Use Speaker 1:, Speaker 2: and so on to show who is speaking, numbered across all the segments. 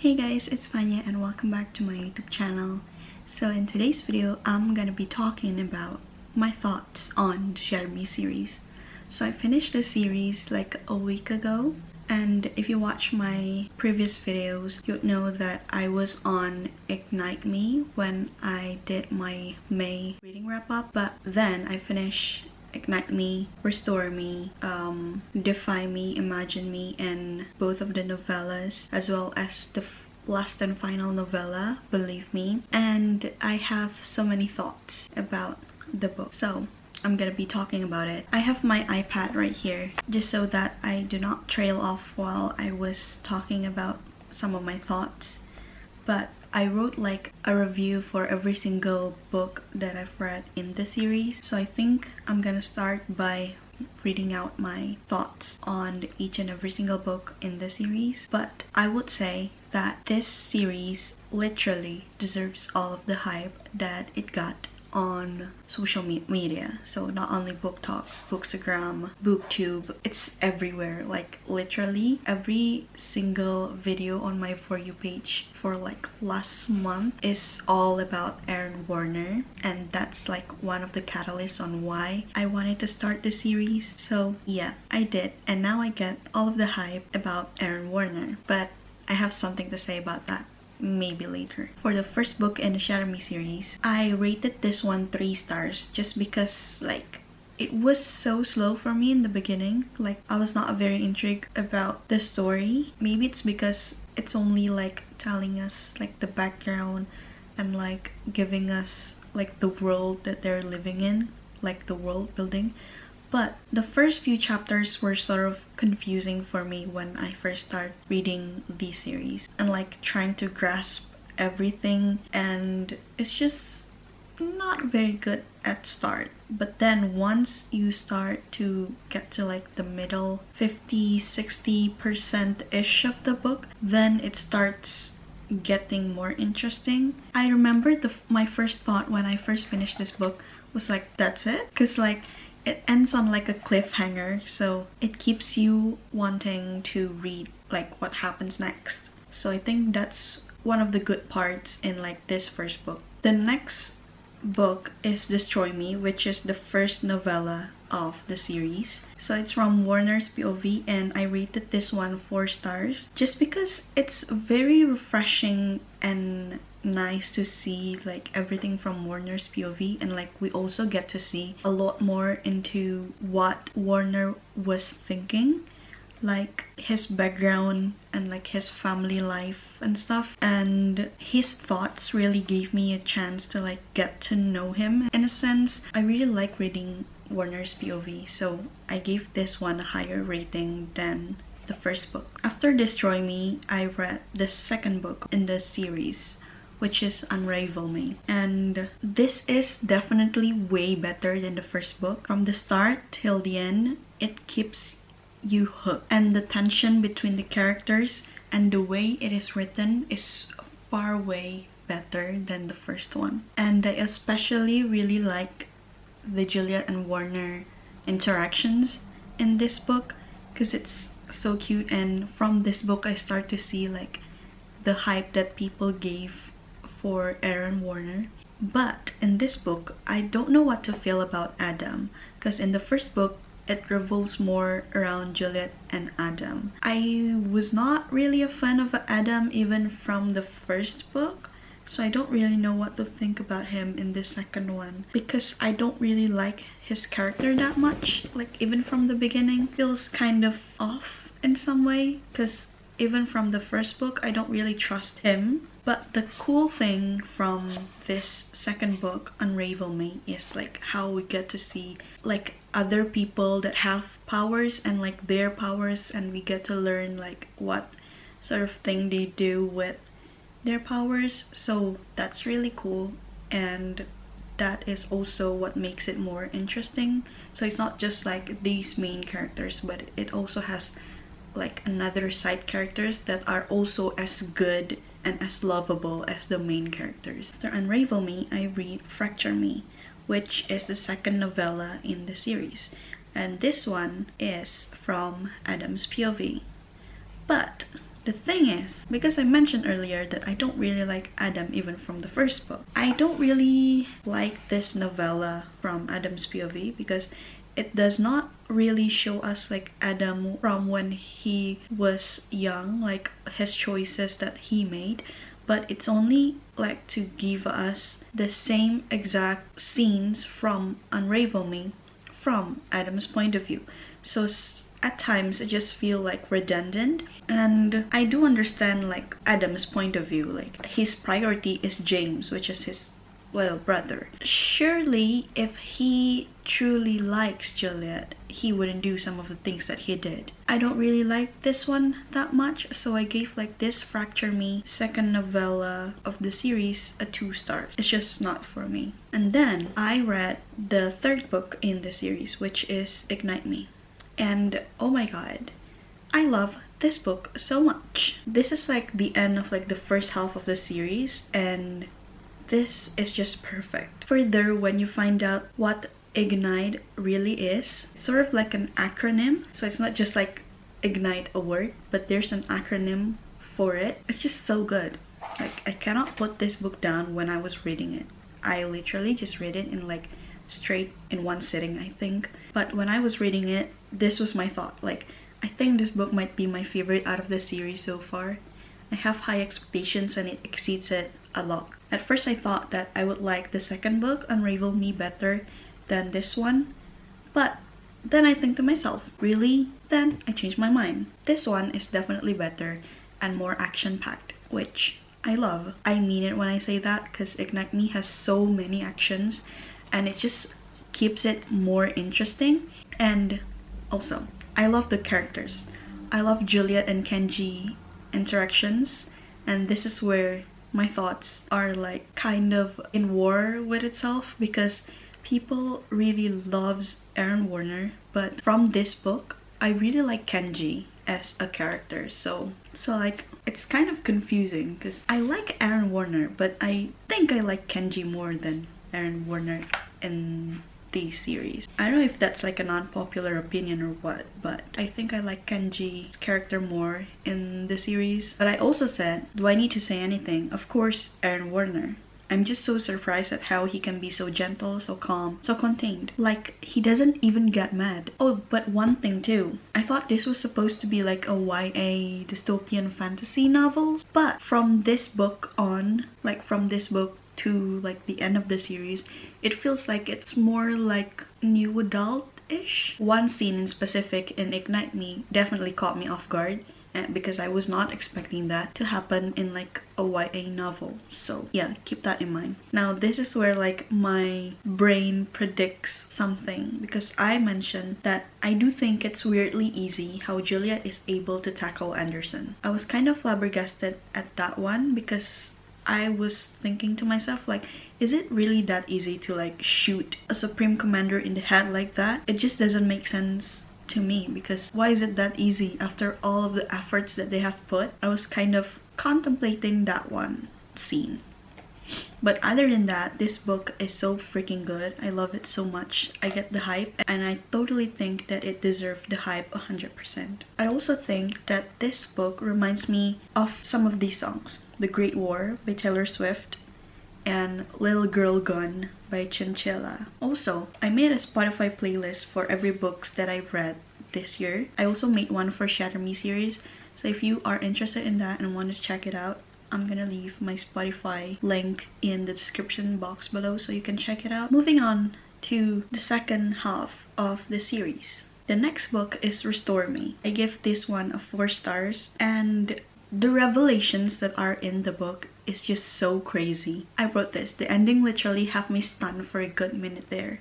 Speaker 1: Hey guys, it's Fanya and welcome back to my YouTube channel. So in today's video, I'm gonna be talking about my thoughts on the Shatter Me series. So I finished the series like a week ago, and if you watch my previous videos, you'd know that I was on Ignite Me when I did my May reading wrap-up, but then I finished Ignite Me, Restore Me, Defy Me, Imagine Me, and both of the novellas, as well as the last and final novella, Believe Me. And I have so many thoughts about the book, so I'm gonna be talking about it. I have my iPad right here just so that I do not trail off while I was talking about some of my thoughts. But I wrote like a review for every single book that I've read in the series, so I think I'm gonna start by reading out my thoughts on each and every single book in the series. But I would say that this series literally deserves all of the hype that it got on social media. So not only Book Talk, Bookstagram, BookTube, it's everywhere. Like literally every single video on my For You page for like last month is all about Aaron Warner, and that's like one of the catalysts on why I wanted to start the series. So yeah, I did, and now I get all of the hype about Aaron Warner, but I have something to say about that maybe later. For the first book in the Shatter Me series, I rated this one 3 stars just because like it was so slow for me in the beginning. Like I was not very intrigued about the story. Maybe it's because it's only like telling us like the background and like giving us like the world that they're living in, like the world building. But the first few chapters were sort of confusing for me when I first started reading the series and like trying to grasp everything, and it's just not very good at start. But then once you start to get to like the middle 50-60% ish of the book, then it starts getting more interesting. I remember my first thought when I first finished this book was like, that's it? Because like it ends on like a cliffhanger, so it keeps you wanting to read like what happens next. So I think that's one of the good parts in like this first book. The next book is Destroy Me, which is the first novella of the series. So it's from Warner's POV, and I rated this one 4 stars just because it's very refreshing and nice to see like everything from Warner's POV, and like we also get to see a lot more into what Warner was thinking, like his background and like his family life and stuff, and his thoughts really gave me a chance to like get to know him in a sense. I really like reading Warner's POV, so I gave this one a higher rating than the first book. After Destroy Me, I read the second book in the series, which is Unravel Me, and this is definitely way better than the first book. From the start till the end, it keeps you hooked, and the tension between the characters and the way it is written is far way better than the first one. And I especially really like the Juliet and Warner interactions in this book because it's so cute, and from this book I start to see like the hype that people gave for Aaron Warner. But in this book, I don't know what to feel about Adam, because in the first book it revolves more around Juliet and Adam. I was not really a fan of Adam even from the first book, so I don't really know what to think about him in the second one, because I don't really like his character that much. Like even from the beginning feels kind of off in some way, because even from the first book I don't really trust him. But the cool thing from this second book, Unravel Me, is like how we get to see like other people that have powers and like their powers, and we get to learn like what sort of thing they do with their powers. So that's really cool, and that is also what makes it more interesting. So it's not just like these main characters, but it also has like another side characters that are also as good and as lovable as the main characters. After Unravel Me, I read Fracture Me, which is the second novella in the series, and this one is from Adam's POV. But the thing is, because I mentioned earlier that I don't really like Adam even from the first book, I don't really like this novella from Adam's POV because it does not really show us like Adam from when he was young, like his choices that he made, but it's only like to give us the same exact scenes from Unravel Me from Adam's point of view. So at times it just feel like redundant, and I do understand like Adam's point of view, like his priority is James, which is his little brother. Surely if he truly likes Juliet, he wouldn't do some of the things that he did. I don't really like this one that much, so I gave like this Fracture Me second novella of the series a 2 stars. It's just not for me. And then I read the third book in the series, which is Ignite Me. And oh my god, I love this book so much. This is like the end of like the first half of the series, and this is just perfect. Further, when you find out what Ignite really is, it's sort of like an acronym. So it's not just like Ignite a word, but there's an acronym for it. It's just so good. Like, I cannot put this book down when I was reading it. I literally just read it in like straight in one sitting, I think. But when I was reading it, this was my thought. Like, I think this book might be my favorite out of the series so far. I have high expectations and it exceeds it a lot. At first I thought that I would like the second book, Unravel Me, better than this one. But then I think to myself, really? Then I changed my mind. This one is definitely better and more action-packed, which I love. I mean it when I say that, because Ignite Me has so many actions and it just keeps it more interesting. And also, I love the characters. I love Juliet and Kenji interactions, and this is where my thoughts are like kind of in war with itself, because people really loves Aaron Warner, but from this book I really like Kenji as a character. So like it's kind of confusing because I like Aaron Warner, but I think I like Kenji more than Aaron Warner in the series. I don't know if that's like an unpopular opinion or what, but I think I like Kenji's character more in the series. But I also said, do I need to say anything? Of course, Aaron Warner. I'm just so surprised at how he can be so gentle, so calm, so contained. Like, he doesn't even get mad. Oh, but one thing too. I thought this was supposed to be like a YA dystopian fantasy novel, but from this book on, like from this book to like the end of the series, it feels like it's more like new adult-ish. One scene in specific in Ignite Me definitely caught me off guard, because I was not expecting that to happen in like a YA novel. So yeah, keep that in mind. Now this is where like my brain predicts something, because I mentioned that I do think it's weirdly easy how Juliet is able to tackle Anderson. I was kind of flabbergasted at that one, because I was thinking to myself, like, is it really that easy to like shoot a Supreme Commander in the head like that? It just doesn't make sense to me, because why is it that easy after all of the efforts that they have put? I was kind of contemplating that one scene. But other than that, this book is so freaking good. I love it so much. I get the hype, and I totally think that it deserved the hype 100%. I also think that this book reminds me of some of these songs. The Great War by Taylor Swift and Little Girl Gone by Chinchilla. Also, I made a Spotify playlist for every books that I've read this year. I also made one for Shatter Me series, so if you are interested in that and want to check it out, I'm gonna leave my Spotify link in the description box below so you can check it out. Moving on to the second half of the series. The next book is Restore Me. I give this one a 4 stars, and the revelations that are in the book is just so crazy. I wrote this. The ending literally have me stunned for a good minute there.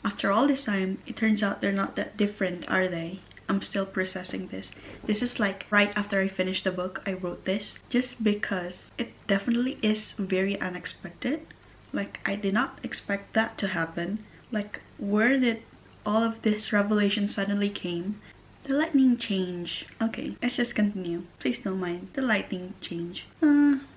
Speaker 1: After all this time, it turns out they're not that different, are they? I'm still processing this. This is like right after I finished the book, I wrote this, just because it definitely is very unexpected. Like, I did not expect that to happen. Like, where did all of this revelation suddenly came? The lightning change. Okay, let's just continue. Please don't mind the lightning change.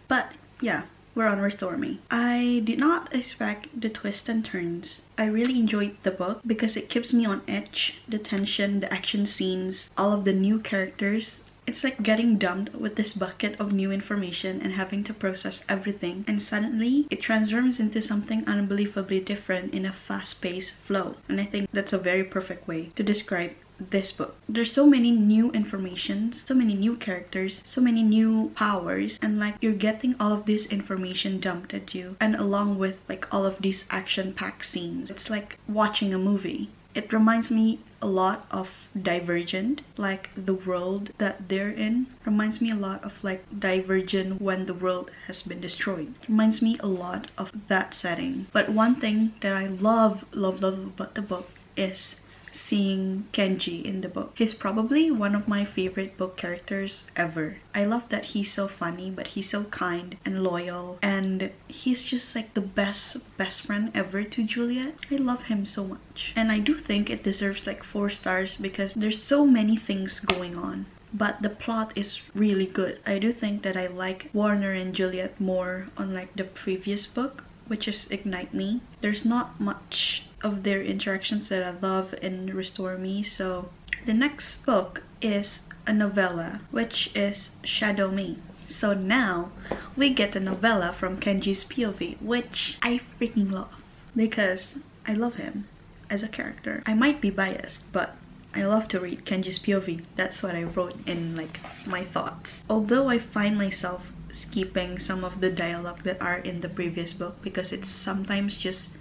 Speaker 1: But yeah, we're on Restore Me. I did not expect the twists and turns. I really enjoyed the book because it keeps me on edge. The tension, the action scenes, all of the new characters. It's like getting dumped with this bucket of new information and having to process everything, and suddenly it transforms into something unbelievably different in a fast-paced flow. And I think that's a very perfect way to describe this book. There's so many new informations, so many new characters, so many new powers, and like you're getting all of this information dumped at you, and along with like all of these action-packed scenes. It's like watching a movie. It reminds me a lot of Divergent, like the world that they're in. Reminds me a lot of like Divergent when the world has been destroyed. Reminds me a lot of that setting. But one thing that I love about the book is seeing Kenji in the book. He's probably one of my favorite book characters ever. I love that he's so funny, but he's so kind and loyal, and he's just like the best friend ever to Juliet. I love him so much, and I do think it deserves like 4 stars because there's so many things going on, but the plot is really good. I do think that I like Warner and Juliet more on like the previous book, which is Ignite Me. There's not much of their interactions that I love in Restore Me. So the next book is a novella, which is Shadow Me. So now we get a novella from Kenji's POV, which I freaking love because I love him as a character. I might be biased, but I love to read Kenji's POV. That's what I wrote in like my thoughts. Although I find myself skipping some of the dialogue that are in the previous book because it's sometimes just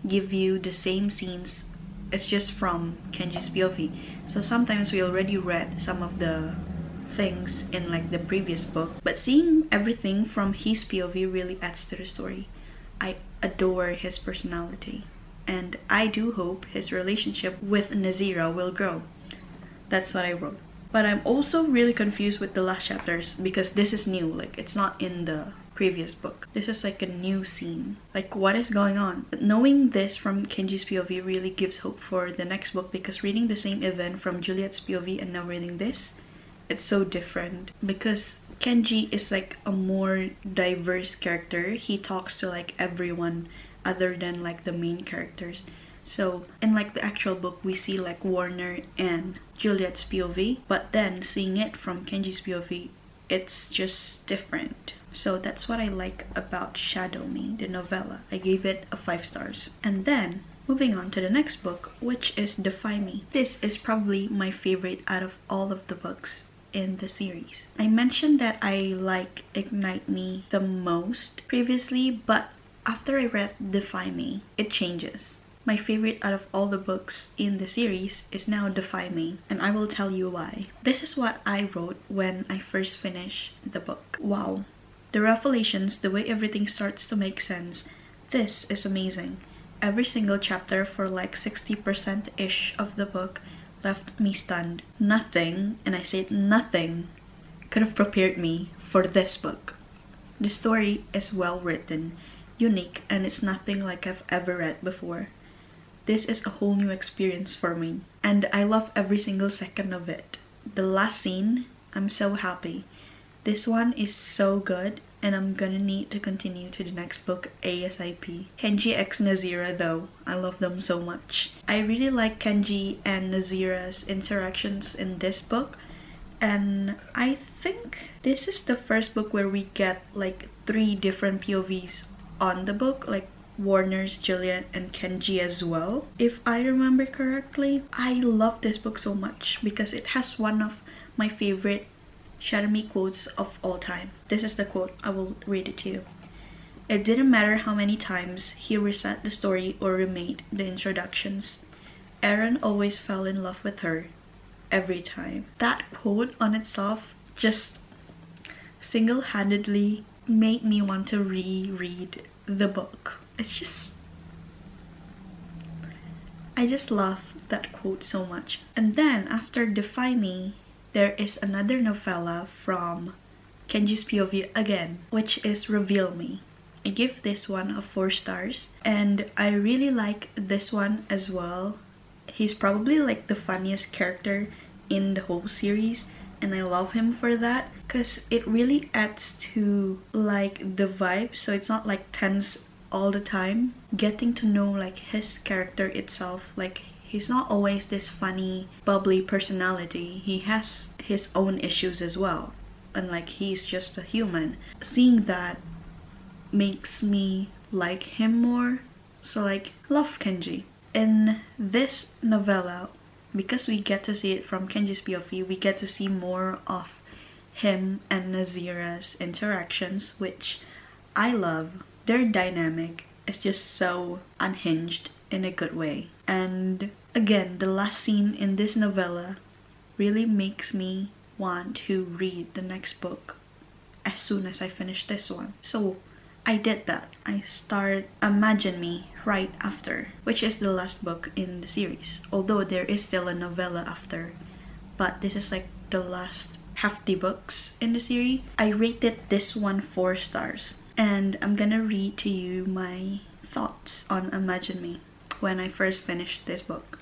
Speaker 1: give you the same scenes. It's just from Kenji's POV. So sometimes we already read some of the things in like the previous book, but seeing everything from his POV really adds to the story. I adore his personality, and I do hope his relationship with Nazira will grow. That's what I wrote. But I'm also really confused with the last chapters because this is new. Like, it's not in the previous book. This is like a new scene. Like, what is going on? But knowing this from Kenji's POV really gives hope for the next book, because reading the same event from Juliet's POV and now reading this, it's so different because Kenji is like a more diverse character. He talks to like everyone other than like the main characters. So in like the actual book, we see like Warner and Juliet's POV, but then seeing it from Kenji's POV, it's just different. So that's what I like about Shadow Me, the novella. I gave it a 5 stars. And then moving on to the next book, which is Defy Me. This is probably my favorite out of all of the books in the series. I mentioned that I like Ignite Me the most previously, but after I read Defy Me, it changes. My favorite out of all the books in the series is now Defy Me, and I will tell you why. This is what I wrote when I first finished the book. Wow. The revelations, the way everything starts to make sense, this is amazing. Every single chapter for like 60%-ish of the book left me stunned. Nothing, and I said nothing, could have prepared me for this book. The story is well written, unique, and it's nothing like I've ever read before. This is a whole new experience for me, and I love every single second of it. The last scene, I'm so happy. This one is so good, and I'm gonna need to continue to the next book ASAP. Kenji x Nazira though, I love them so much. I really like Kenji and Nazira's interactions in this book, and I think this is the first book where we get like 3 different POVs on the book, like Warner's, Juliet, and Kenji as well, if I remember correctly. I love this book so much because it has one of my favorite Shatter Me quotes of all time. This is the quote. I will read it to you. It didn't matter how many times he reset the story or remade the introductions. Eren always fell in love with her. Every time. That quote on itself just single-handedly made me want to reread the book. It's just... I just love that quote so much. And then after Defy Me, there is another novella from Kenji's POV again, which is Reveal Me. I give this one a 4 stars, and I really like this one as well. He's probably like the funniest character in the whole series, and I love him for that because it really adds to like the vibe, so it's not like tense all the time. Getting to know like his character itself, like he's not always this funny, bubbly personality. He has his own issues as well. And like, he's just a human. Seeing that makes me like him more. So like, love Kenji. In this novella, because we get to see it from Kenji's POV, we get to see more of him and Nazira's interactions, which I love. Their dynamic is just so unhinged in a good way. And again, the last scene in this novella really makes me want to read the next book as soon as I finish this one. So I did that. I start Imagine Me right after, which is the last book in the series. Although there is still a novella after, but this is like the last hefty books in the series. I rated this one 4 stars. And I'm gonna read to you my thoughts on Imagine Me when I first finished this book.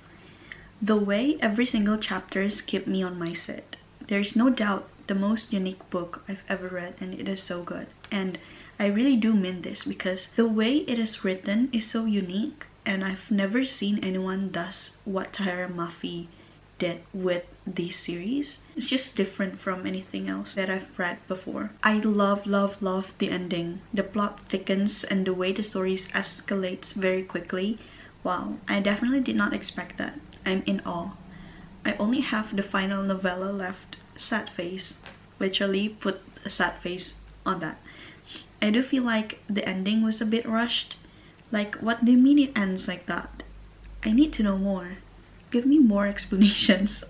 Speaker 1: The way every single chapters keep me on my seat. There's no doubt the most unique book I've ever read, and it is so good. And I really do mean this because the way it is written is so unique, and I've never seen anyone does what Tahereh Mafi did with this series. It's just different from anything else that I've read before. I love the ending. The plot thickens and the way the story escalates very quickly. Wow, I definitely did not expect that. I'm in awe. I only have the final novella left, sad face. Literally put a sad face on that. I do feel like the ending was a bit rushed. Like, what do you mean it ends like that? I need to know more. Give me more explanations.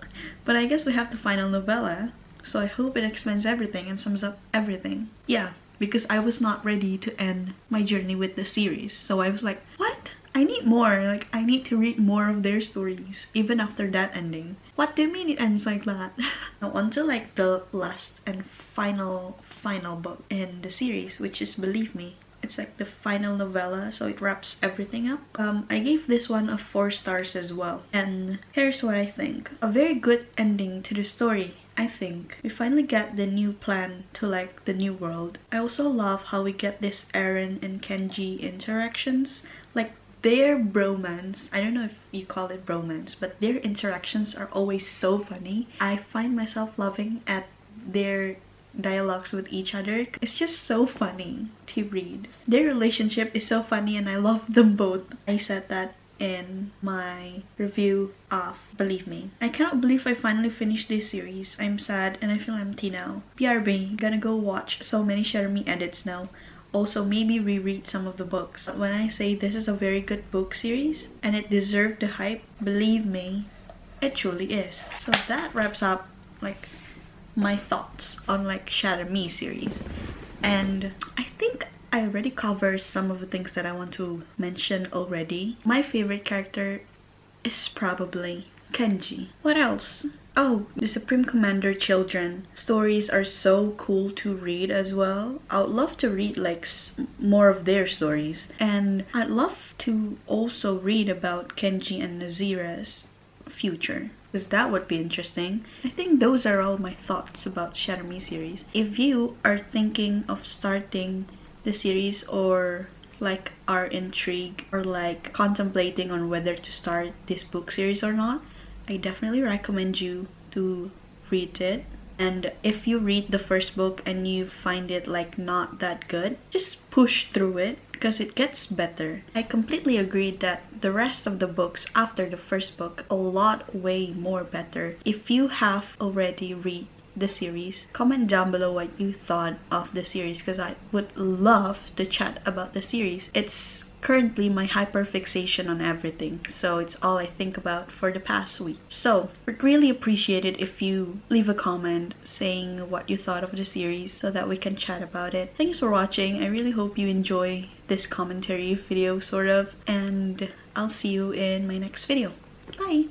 Speaker 1: But I guess we have the final novella, so I hope it explains everything and sums up everything. Yeah, because I was not ready to end my journey with the series, so I was like, what? I need more. Like, I need to read more of their stories, even after that ending. What do you mean it ends like that? Now on to like the last and final book in the series, which is Believe Me. It's like the final novella, so it wraps everything up. I gave this one a 4 stars as well. And here's what I think. A very good ending to the story, I think. We finally get the new plan to like the new world. I also love how we get this Eren and Kenji interactions. Like, their bromance, I don't know if you call it bromance, but their interactions are always so funny. I find myself loving at their dialogues with each other. It's just so funny to read. Their relationship is so funny and I love them both. I said that in my review of Believe Me. I cannot believe I finally finished this series. I'm sad and I feel empty now. BRB, gonna go watch so many Shatter Me edits now. Also maybe reread some of the books. But when I say this is a very good book series and it deserved the hype, believe me, it truly is. So that wraps up like my thoughts on like Shatter Me series. And I think I already covered some of the things that I want to mention already. My favorite character is probably Kenji. What else? Oh, the Supreme Commander children. Stories are so cool to read as well. I would love to read like more of their stories. And I'd love to also read about Kenji and Nazira's future, because that would be interesting. I think those are all my thoughts about Shatter Me series. If you are thinking of starting the series or like are intrigued or like contemplating on whether to start this book series or not, I definitely recommend you to read it. And if you read the first book and you find it like not that good, just push through it because it gets better. I completely agree that the rest of the books after the first book a lot way more better. If you have already read the series, comment down below what you thought of the series because I would love to chat about the series. It's currently my hyperfixation on everything, so it's all I think about for the past week. So would really appreciate it if you leave a comment saying what you thought of the series so that we can chat about it. Thanks for watching. I really hope you enjoy this commentary video sort of, and I'll see you in my next video. Bye!